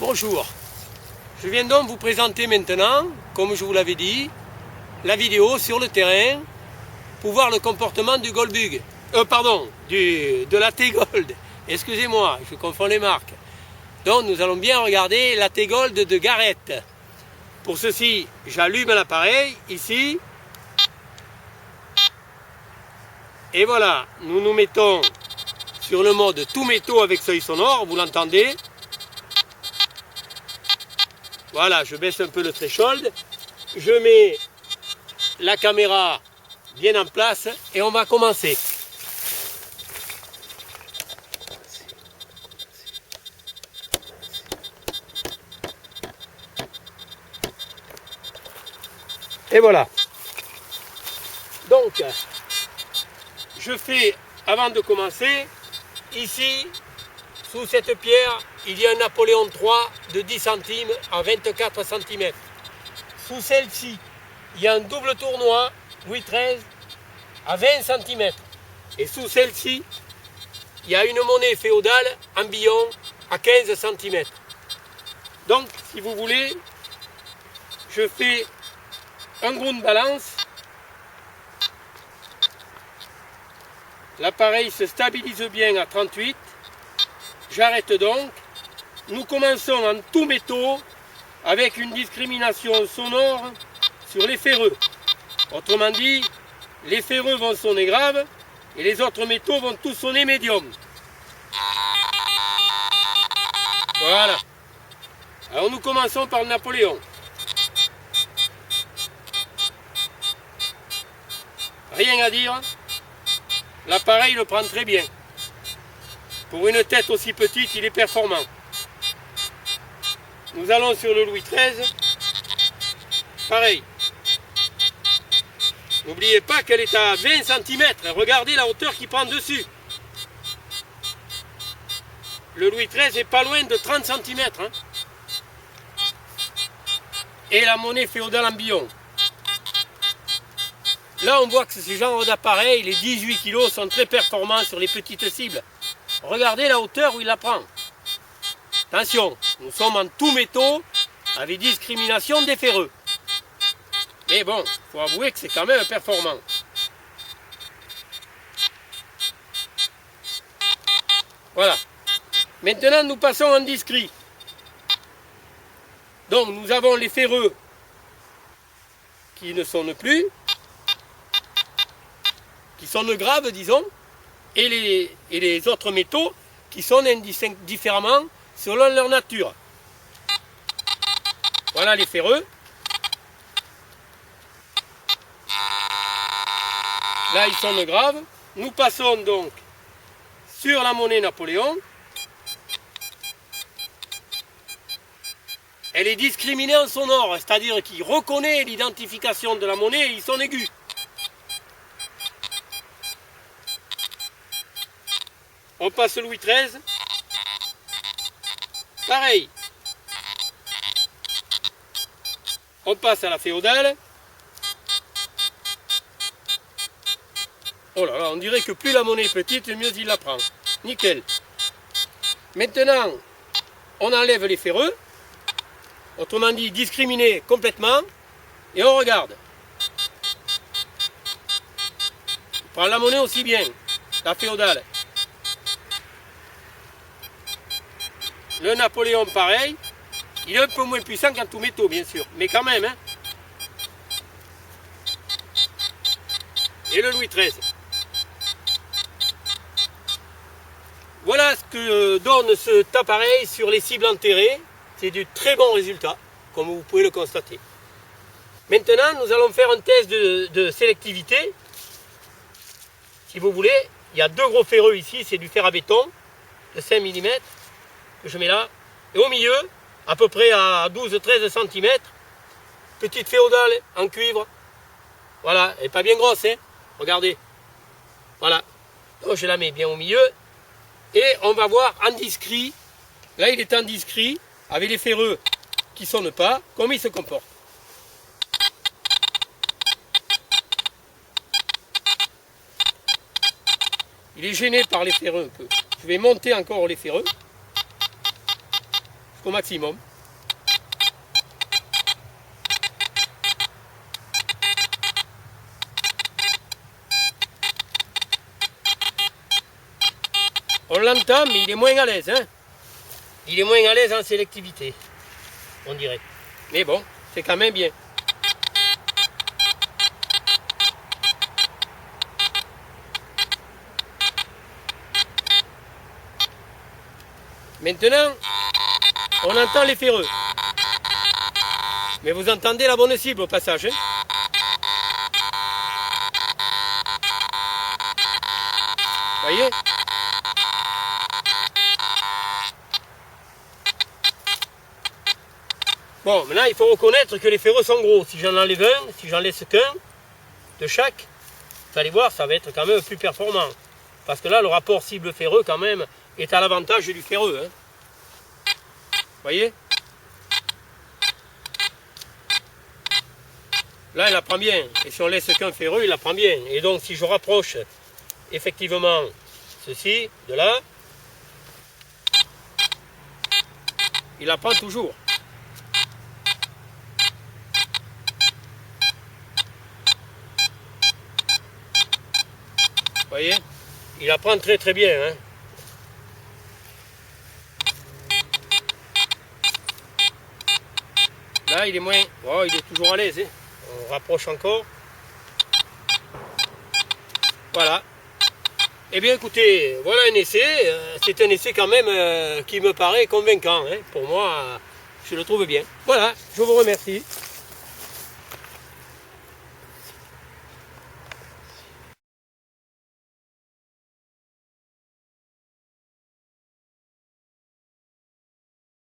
Bonjour, je viens donc vous présenter maintenant, comme je vous l'avais dit, la vidéo sur le terrain pour voir le comportement du Goldbug, de la T-Gold, excusez-moi, je confonds les marques. Donc nous allons bien regarder la T-Gold de Garrett. Pour ceci, j'allume l'appareil ici, et voilà, nous nous mettons sur le mode tout métaux avec seuil sonore, vous l'entendez. Voilà, je baisse un peu le threshold, je mets la caméra bien en place et on va commencer. Et voilà. Donc, je fais, avant de commencer, ici, sous cette pierre, il y a un Napoléon III de 10 centimes à 24 cm. Sous celle-ci, il y a un double tournois Louis XIII à 20 cm. Et sous celle-ci, il y a une monnaie féodale en billon à 15 cm. Donc, si vous voulez, je fais un ground balance. L'appareil se stabilise bien à 38. J'arrête donc. Nous commençons en tout métaux avec une discrimination sonore sur les ferreux. Autrement dit, les ferreux vont sonner grave et les autres métaux vont tous sonner médium. Voilà. Alors nous commençons par le Napoléon. Rien à dire. L'appareil le prend très bien. Pour une tête aussi petite, il est performant. Nous allons sur le Louis XIII. Pareil. N'oubliez pas qu'elle est à 20 cm. Regardez la hauteur qui prend dessus. Le Louis XIII est pas loin de 30 cm. Hein. Et la monnaie féodale en billon. Là, on voit que ce genre d'appareil, les 18 kg, sont très performants sur les petites cibles. Regardez la hauteur où il la prend. Attention, nous sommes en tout métaux avec discrimination des ferreux. Mais bon, il faut avouer que c'est quand même performant. Voilà. Maintenant, nous passons en discret. Donc, nous avons les ferreux qui ne sonnent plus, qui sonnent graves, disons, et les autres métaux qui sonnent différemment selon leur nature. Voilà les ferreux. Là, ils sonnent graves. Nous passons donc sur la monnaie Napoléon. Elle est discriminée en sonore, c'est-à-dire qu'il reconnaît l'identification de la monnaie et ils sont aigus. On passe Louis XIII. Pareil. On passe à la féodale. Oh là là, on dirait que plus la monnaie est petite, mieux il la prend. Nickel. Maintenant, on enlève les ferreux. Autrement dit, discriminer complètement. Et on regarde. On prend la monnaie aussi bien. La féodale. Le Napoléon, pareil. Il est un peu moins puissant qu'en tout métaux, bien sûr. Mais quand même, hein. Et le Louis XIII. Voilà ce que donne cet appareil sur les cibles enterrées. C'est du très bon résultat, comme vous pouvez le constater. Maintenant, nous allons faire un test de sélectivité. Si vous voulez, il y a deux gros ferreux ici. C'est du fer à béton de 5 mm. Que je mets là, et au milieu, à peu près à 12-13 cm, petite féodale en cuivre. Voilà, elle n'est pas bien grosse, hein. Regardez. Voilà. Donc je la mets bien au milieu, et on va voir en discret. Là, il est en discret, avec les ferreux qui ne sonnent pas, comment il se comporte. Il est gêné par les ferreux un peu. Je vais monter encore les ferreux. au maximum. On l'entend, mais il est moins à l'aise. Hein. Il est moins à l'aise en sélectivité, on dirait. Mais bon, c'est quand même bien. Maintenant, on entend les ferreux. Mais vous entendez la bonne cible au passage. Hein. Voyez? Bon, maintenant il faut reconnaître que les ferreux sont gros. Si j'en enlève un, si j'en laisse qu'un de chaque, vous allez voir, ça va être quand même plus performant. Parce que là, le rapport cible-ferreux, quand même, est à l'avantage du ferreux. Hein. Voyez? Là, il apprend bien. Et si on laisse qu'un ferreux, il apprend bien. Et donc, si je rapproche effectivement ceci de là, il apprend toujours. Voyez? Il apprend très très bien. Hein. Là, il est moins... Oh, il est toujours à l'aise. Hein. On rapproche encore. Voilà. Eh bien, écoutez, voilà un essai. C'est un essai quand même qui me paraît convaincant. Hein. Pour moi, je le trouve bien. Voilà, je vous remercie.